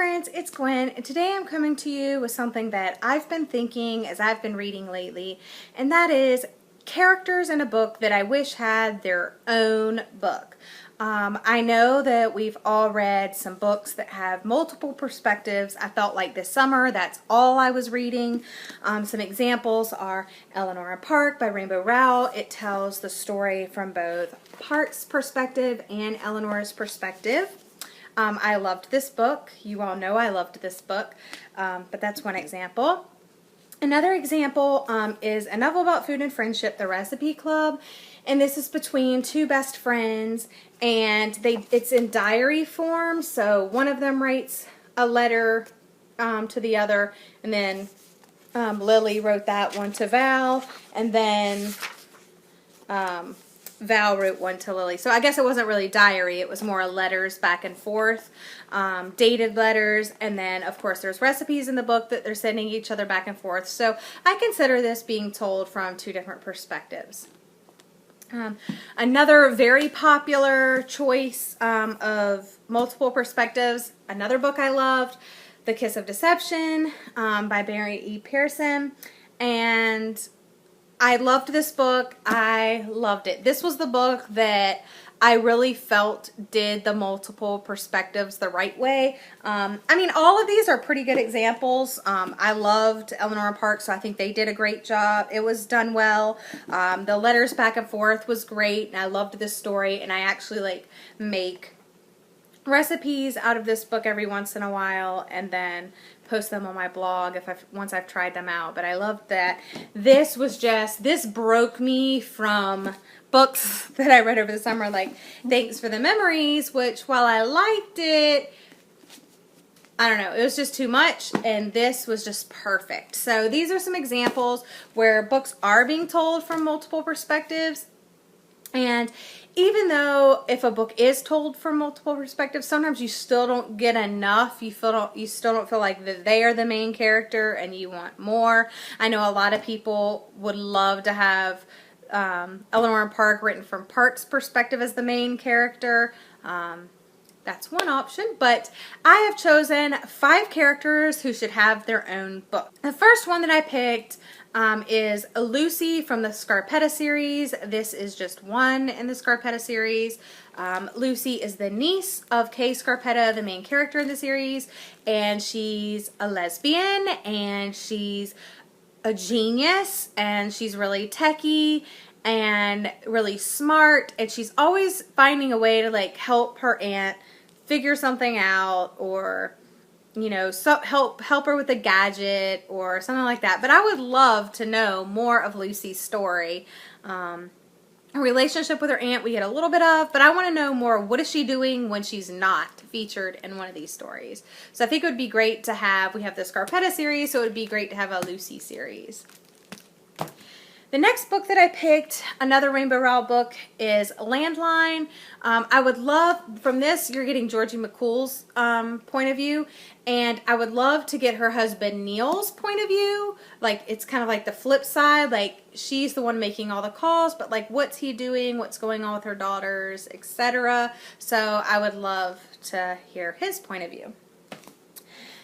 friends, it's Gwen, and today I'm coming to you with something that I've been thinking as I've been reading lately, and that is characters in a book that I wish had their own book. I know that we've all read some books that have multiple perspectives. I felt like this summer that's all I was reading. Some examples are Eleanor Park by Rainbow Rowell. It tells the story from both Park's perspective and Eleanor's perspective. I loved this book. You all know I loved this book, but that's one example. Another example is a novel about food and friendship, The Recipe Club, and this is between two best friends, and it's in diary form, so one of them writes a letter to the other, and then Lily wrote that one to Val, and then Val wrote one to Lily. So I guess it wasn't really diary, it was more letters back and forth, dated letters, and then of course there's recipes in the book that they're sending each other back and forth. So I consider this being told from two different perspectives. Another very popular choice of multiple perspectives, another book I loved, The Kiss of Deception by Mary E. Pearson, and I loved this book. I loved it. This was the book that I really felt did the multiple perspectives the right way. I mean, all of these are pretty good examples. I loved Eleanor Park, so I think they did a great job. It was done well. The letters back and forth was great, and I loved this story, and I actually make recipes out of this book every once in a while and then post them on my blog once I've tried them out. But I loved that. This broke me from books that I read over the summer, like Thanks for the Memories, which while I liked it, I don't know, it was just too much, and this was just perfect. So these are some examples where books are being told from multiple perspectives. And even though if a book is told from multiple perspectives, sometimes you still don't get enough. You still don't feel like that they are the main character and you want more. I know a lot of people would love to have Eleanor Park written from Park's perspective as the main character. That's one option, but I have chosen 5 characters who should have their own book. The first one that I picked is Lucy from the Scarpetta series. This is just one in the Scarpetta series. Lucy is the niece of Kay Scarpetta, the main character in the series, and she's a lesbian, and she's a genius, and she's really techie and really smart, and she's always finding a way to help her aunt figure something out, or help her with a gadget or something like that. But I would love to know more of Lucy's story. Her relationship with her aunt we get a little bit of, but I want to know more. What is she doing when she's not featured in one of these stories? So I think it would be great to have, we have the Scarpetta series, so it would be great to have a Lucy series. The next book that I picked, another Rainbow Rowell book, is Landline. I would love, from this, you're getting Georgie McCool's point of view, and I would love to get her husband Neil's point of view. It's kind of like the flip side, she's the one making all the calls, but what's he doing, what's going on with her daughters, etc. So I would love to hear his point of view.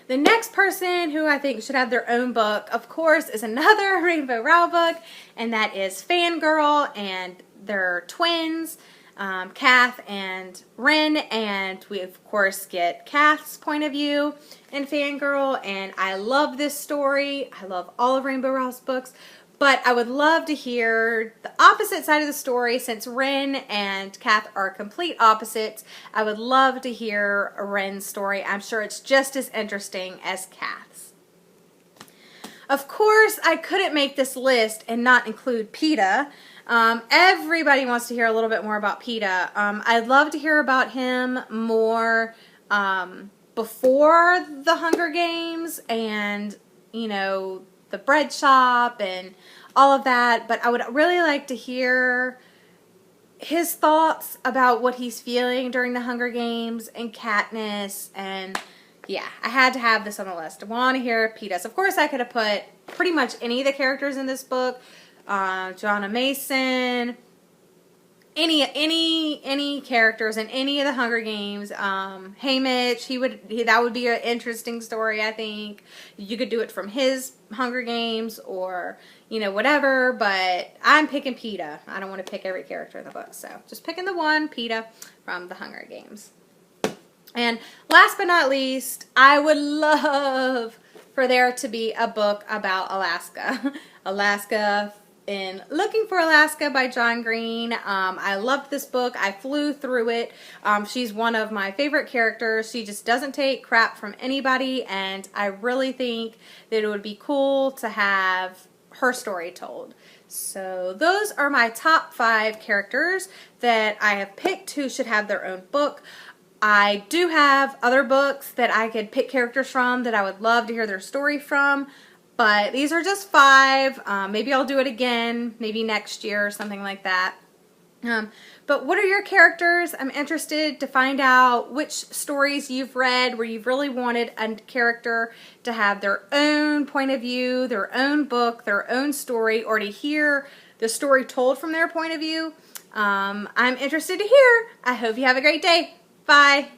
The next person who I think should have their own book, of course, is another Rainbow Rowell book, and that is Fangirl, and they're twins, Kath and Ren, and we, of course, get Kath's point of view in Fangirl, and I love this story. I love all of Rainbow Rowell's books, but I would love to hear the opposite side of the story. Since Ren and Kath are complete opposites, I would love to hear Ren's story. I'm sure it's just as interesting as Kath's. Of course, I couldn't make this list and not include Peeta. Everybody wants to hear a little bit more about Peeta. I'd love to hear about him more before the Hunger Games and, the bread shop and all of that, but I would really like to hear his thoughts about what he's feeling during the Hunger Games and Katniss, and yeah, I had to have this on the list. I want to hear Peeta. Of course, I could have put pretty much any of the characters in this book, Johanna Mason, any characters in any of the Hunger Games. Haymitch, that would be an interesting story. I think you could do it from his Hunger Games, or whatever. But I'm picking Peeta. I don't want to pick every character in the book, so just picking the one, Peeta, from the Hunger Games. And last but not least, I would love for there to be a book about Alaska. Alaska in Looking for Alaska by John Green. I loved this book. I flew through it. She's one of my favorite characters. She just doesn't take crap from anybody, and I really think that it would be cool to have her story told. So those are my top 5 characters that I have picked who should have their own book. I do have other books that I could pick characters from that I would love to hear their story from, but these are just 5. Maybe I'll do it again, maybe next year or something like that. But what are your characters? I'm interested to find out which stories you've read where you've really wanted a character to have their own point of view, their own book, their own story, or to hear the story told from their point of view. I'm interested to hear. I hope you have a great day. Bye.